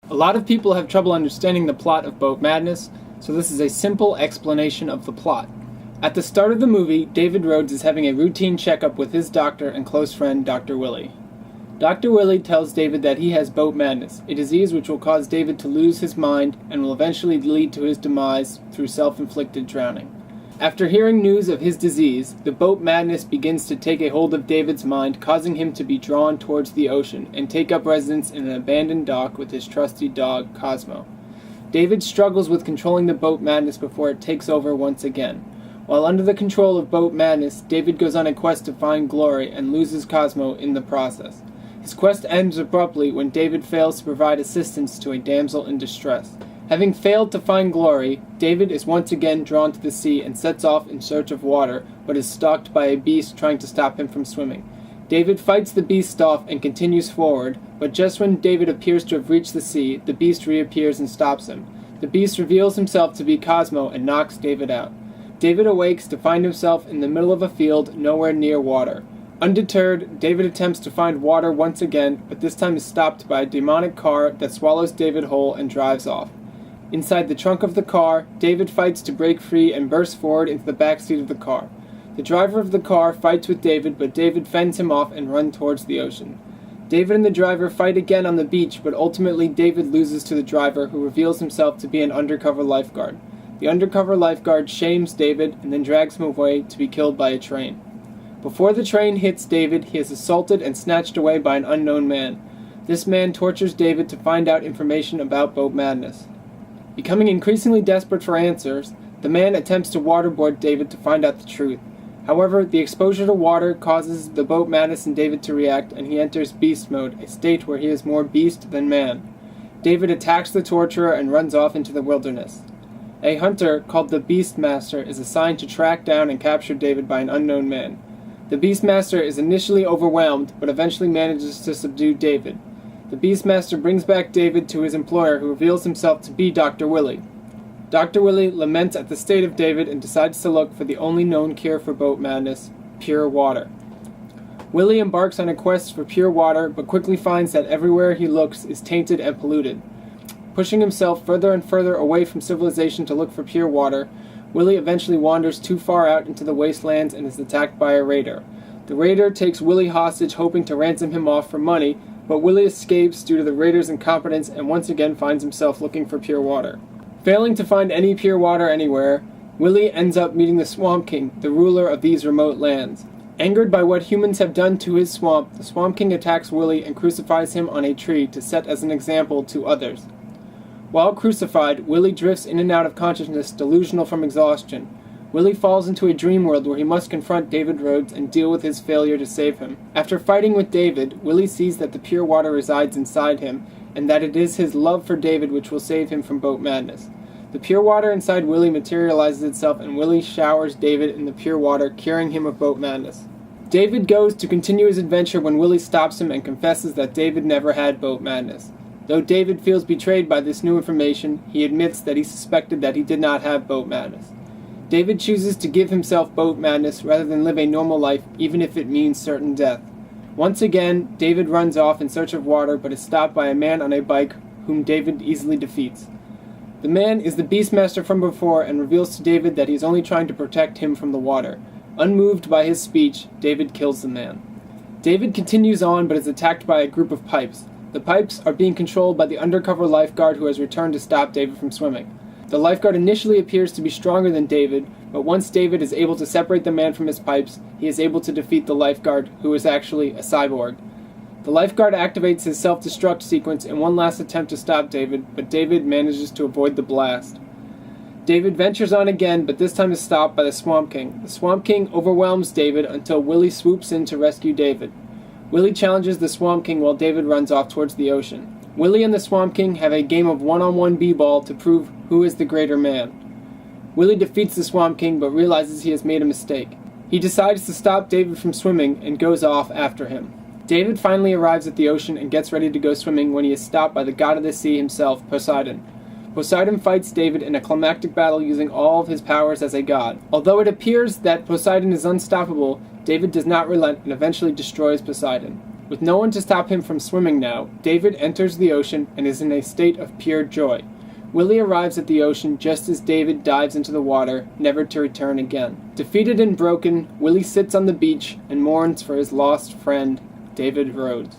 A lot of people have trouble understanding the plot of Boat Madness, so this is a simple explanation of the plot. At the start of the movie, David Rhodes is having a routine checkup with his doctor and close friend, Dr. Willie. Dr. Willie tells David that he has boat madness, a disease which will cause David to lose his mind and will eventually lead to his demise through self-inflicted drowning. After hearing news of his disease, the boat madness begins to take a hold of David's mind, causing him to be drawn towards the ocean and take up residence in an abandoned dock with his trusty dog, Cosmo. David struggles with controlling the boat madness before it takes over once again. While under the control of boat madness, David goes on a quest to find glory and loses Cosmo in the process. His quest ends abruptly when David fails to provide assistance to a damsel in distress. Having failed to find glory, David is once again drawn to the sea and sets off in search of water, but is stalked by a beast trying to stop him from swimming. David fights the beast off and continues forward, but just when David appears to have reached the sea, the beast reappears and stops him. The beast reveals himself to be Cosmo and knocks David out. David awakes to find himself in the middle of a field nowhere near water. Undeterred, David attempts to find water once again, but this time is stopped by a demonic car that swallows David whole and drives off. Inside the trunk of the car, David fights to break free and bursts forward into the back seat of the car. The driver of the car fights with David, but David fends him off and runs towards the ocean. David and the driver fight again on the beach, but ultimately David loses to the driver, who reveals himself to be an undercover lifeguard. The undercover lifeguard shames David and then drags him away to be killed by a train. Before the train hits David, he is assaulted and snatched away by an unknown man. This man tortures David to find out information about boat madness. Becoming increasingly desperate for answers, the man attempts to waterboard David to find out the truth. However, the exposure to water causes the boat madness in David to react, and he enters beast mode, a state where he is more beast than man. David attacks the torturer and runs off into the wilderness. A hunter called the Beastmaster is assigned to track down and capture David by an unknown man. The Beastmaster is initially overwhelmed, but eventually manages to subdue David. The Beastmaster brings back David to his employer, who reveals himself to be Dr. Willie. Dr. Willie laments at the state of David and decides to look for the only known cure for boat madness, pure water. Willie embarks on a quest for pure water, but quickly finds that everywhere he looks is tainted and polluted. Pushing himself further and further away from civilization to look for pure water, Willie eventually wanders too far out into the wastelands and is attacked by a raider. The raider takes Willie hostage, hoping to ransom him off for money, but Willie escapes due to the raider's incompetence and once again finds himself looking for pure water. Failing to find any pure water anywhere, Willie ends up meeting the Swamp King, the ruler of these remote lands. Angered by what humans have done to his swamp, the Swamp King attacks Willie and crucifies him on a tree to set as an example to others. While crucified, Willie drifts in and out of consciousness, delusional from exhaustion. Willie falls into a dream world where he must confront David Rhodes and deal with his failure to save him. After fighting with David, Willie sees that the pure water resides inside him, and that it is his love for David which will save him from boat madness. The pure water inside Willie materializes itself, and Willie showers David in the pure water, curing him of boat madness. David goes to continue his adventure when Willie stops him and confesses that David never had boat madness. Though David feels betrayed by this new information, he admits that he suspected that he did not have boat madness. David chooses to give himself boat madness rather than live a normal life, even if it means certain death. Once again, David runs off in search of water, but is stopped by a man on a bike whom David easily defeats. The man is the Beastmaster from before and reveals to David that he is only trying to protect him from the water. Unmoved by his speech, David kills the man. David continues on but is attacked by a group of pipes. The pipes are being controlled by the undercover lifeguard who has returned to stop David from swimming. The lifeguard initially appears to be stronger than David, but once David is able to separate the man from his pipes, he is able to defeat the lifeguard, who is actually a cyborg. The lifeguard activates his self-destruct sequence in one last attempt to stop David, but David manages to avoid the blast. David ventures on again, but this time is stopped by the Swamp King. The Swamp King overwhelms David until Willie swoops in to rescue David. Willie challenges the Swamp King while David runs off towards the ocean. Willie and the Swamp King have a game of one-on-one b-ball to prove who is the greater man. Willie defeats the Swamp King but realizes he has made a mistake. He decides to stop David from swimming and goes off after him. David finally arrives at the ocean and gets ready to go swimming when he is stopped by the god of the sea himself, Poseidon. Poseidon fights David in a climactic battle using all of his powers as a god. Although it appears that Poseidon is unstoppable, David does not relent and eventually destroys Poseidon. With no one to stop him from swimming now, David enters the ocean and is in a state of pure joy. Willie arrives at the ocean just as David dives into the water, never to return again. Defeated and broken, Willie sits on the beach and mourns for his lost friend, David Rhodes.